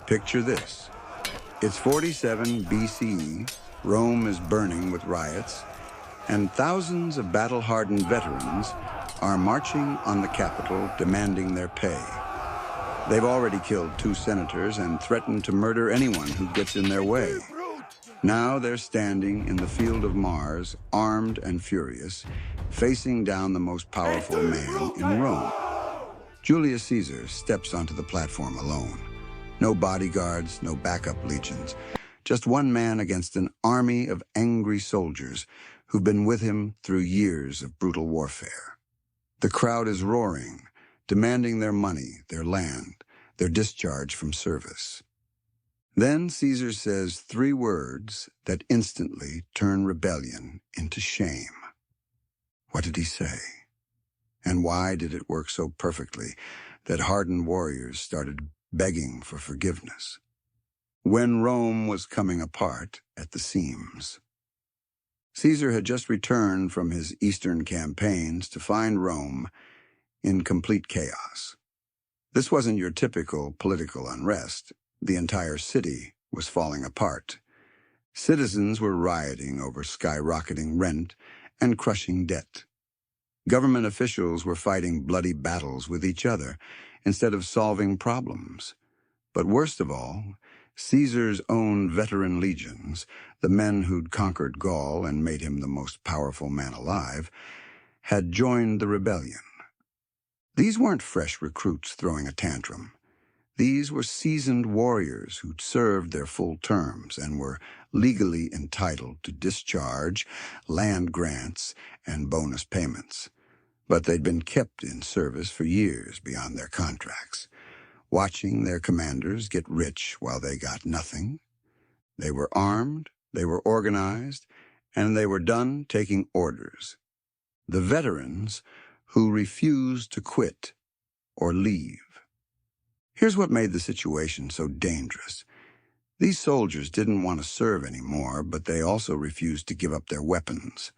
Picture this. It's 47 BCE, Rome is burning with riots, and thousands of battle-hardened veterans are marching on the Capitol demanding their pay. They've already killed 2 senators and threatened to murder anyone who gets in their way. Now they're standing in the field of Mars, armed and furious, facing down the most powerful man in Rome. Julius Caesar steps onto the platform alone. No bodyguards, no backup legions. Just one man against an army of angry soldiers who've been with him through years of brutal warfare. The crowd is roaring, demanding their money, their land, their discharge from service. Then Caesar says 3 words that instantly turn rebellion into shame. What did he say? And why did it work so perfectly that hardened warriors started begging for forgiveness? When Rome was coming apart at the seams. Caesar had just returned from his eastern campaigns to find Rome in complete chaos. This wasn't your typical political unrest. The entire city was falling apart. Citizens were rioting over skyrocketing rent and crushing debt. Government officials were fighting bloody battles with each other instead of solving problems. But worst of all, Caesar's own veteran legions, the men who'd conquered Gaul and made him the most powerful man alive, had joined the rebellion. These weren't fresh recruits throwing a tantrum. These were seasoned warriors who'd served their full terms and were legally entitled to discharge, land grants, and bonus payments. But they'd been kept in service for years beyond their contracts, watching their commanders get rich while they got nothing. They were armed, they were organized, and they were done taking orders. The veterans who refused to quit or leave. Here's what made the situation so dangerous. These soldiers didn't want to serve anymore, but they also refused to give up their weapons.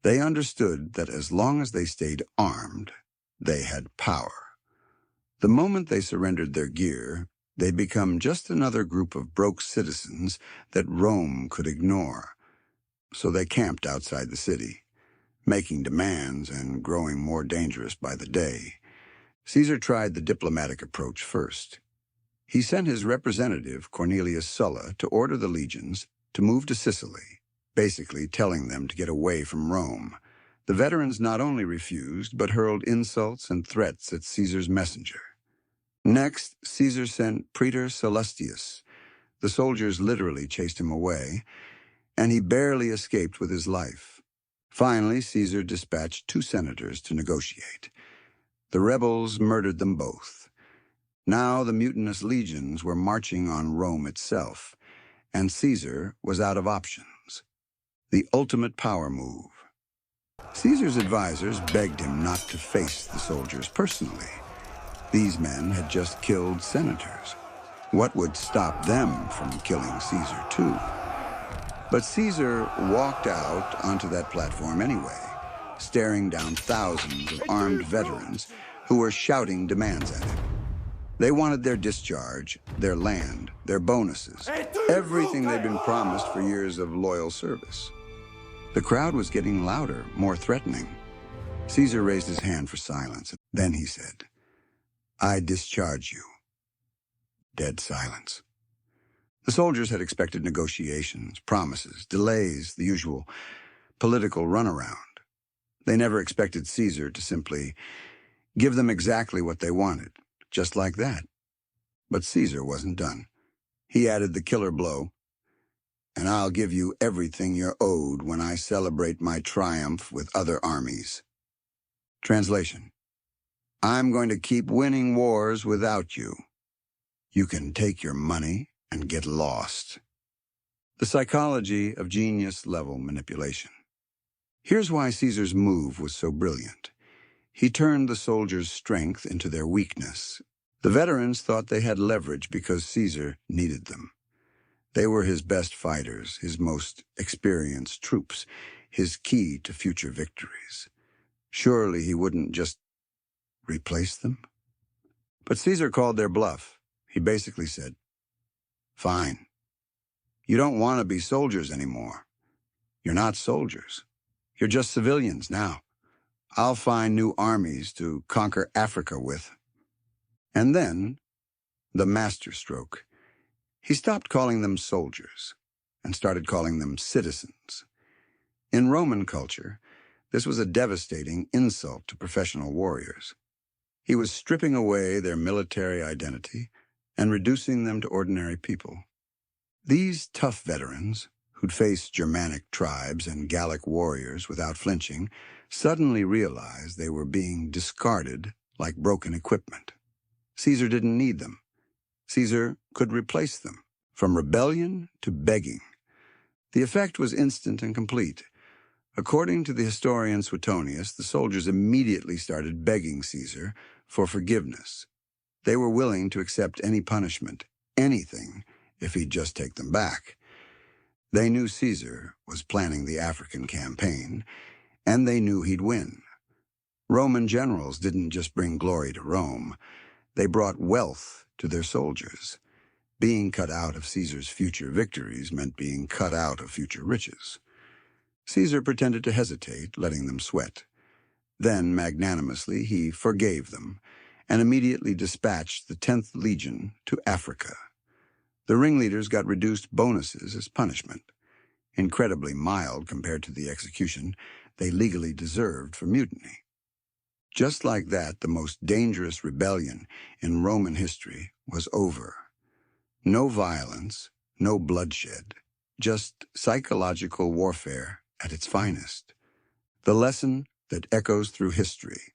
They understood that as long as they stayed armed, they had power. The moment they surrendered their gear, they'd become just another group of broke citizens that Rome could ignore. So they camped outside the city, making demands and growing more dangerous by the day. Caesar tried the diplomatic approach first. He sent his representative, Cornelius Sulla, to order the legions to move to Sicily, basically telling them to get away from Rome. The veterans not only refused, but hurled insults and threats at Caesar's messenger. Next, Caesar sent Praetor Sallustius. The soldiers literally chased him away, and he barely escaped with his life. Finally, Caesar dispatched 2 senators to negotiate. The rebels murdered them both. Now the mutinous legions were marching on Rome itself, and Caesar was out of options. The ultimate power move. Caesar's advisors begged him not to face the soldiers personally. These men had just killed senators. What would stop them from killing Caesar too? But Caesar walked out onto that platform anyway, staring down thousands of armed veterans who were shouting demands at him. They wanted their discharge, their land, their bonuses, everything they'd been promised for years of loyal service. The crowd was getting louder, more threatening. Caesar raised his hand for silence. Then he said, "I discharge you." Dead silence. The soldiers had expected negotiations, promises, delays, the usual political runaround. They never expected Caesar to simply give them exactly what they wanted, just like that. But Caesar wasn't done. He added the killer blow, "And I'll give you everything you're owed when I celebrate my triumph with other armies." Translation: I'm going to keep winning wars without you. You can take your money and get lost. The psychology of genius-level manipulation. Here's why Caesar's move was so brilliant. He turned the soldiers' strength into their weakness. The veterans thought they had leverage because Caesar needed them. They were his best fighters, his most experienced troops, his key to future victories. Surely he wouldn't just replace them? But Caesar called their bluff. He basically said, Fine. You don't want to be soldiers anymore. You're not soldiers. You're just civilians now. I'll find new armies to conquer Africa with. And then, the masterstroke. He stopped calling them soldiers and started calling them citizens. In Roman culture, this was a devastating insult to professional warriors. He was stripping away their military identity and reducing them to ordinary people. These tough veterans, who'd faced Germanic tribes and Gallic warriors without flinching, suddenly realized they were being discarded like broken equipment. Caesar didn't need them. Caesar could replace them, from rebellion to begging. The effect was instant and complete. According to the historian Suetonius, the soldiers immediately started begging Caesar for forgiveness. They were willing to accept any punishment, anything, if he'd just take them back. They knew Caesar was planning the African campaign, and they knew he'd win. Roman generals didn't just bring glory to Rome, they brought wealth to their soldiers. Being cut out of Caesar's future victories meant being cut out of future riches. Caesar pretended to hesitate, letting them sweat. Then, magnanimously, he forgave them and immediately dispatched the 10th Legion to Africa. The ringleaders got reduced bonuses as punishment, incredibly mild compared to the execution they legally deserved for mutiny. Just like that, the most dangerous rebellion in Roman history was over. No violence, no bloodshed, just psychological warfare at its finest. The lesson that echoes through history.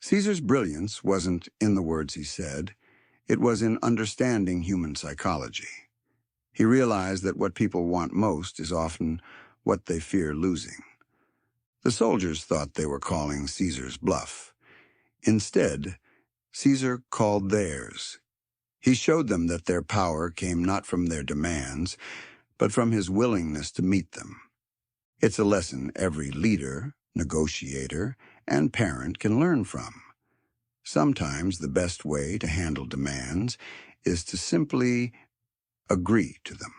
Caesar's brilliance wasn't in the words he said, it was in understanding human psychology. He realized that what people want most is often what they fear losing. The soldiers thought they were calling Caesar's bluff. Instead, Caesar called theirs. He showed them that their power came not from their demands, but from his willingness to meet them. It's a lesson every leader, negotiator, and parent can learn from. Sometimes the best way to handle demands is to simply agree to them.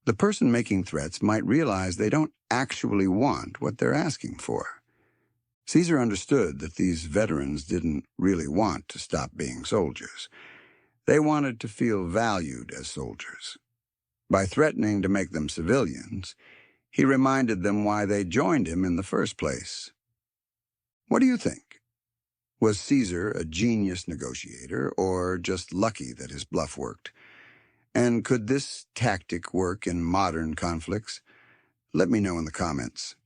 The person making threats might realize they don't actually want what they're asking for. Caesar understood that these veterans didn't really want to stop being soldiers. They wanted to feel valued as soldiers. By threatening to make them civilians, he reminded them why they joined him in the first place. What do you think? Was Caesar a genius negotiator or just lucky that his bluff worked? And could this tactic work in modern conflicts? Let me know in the comments.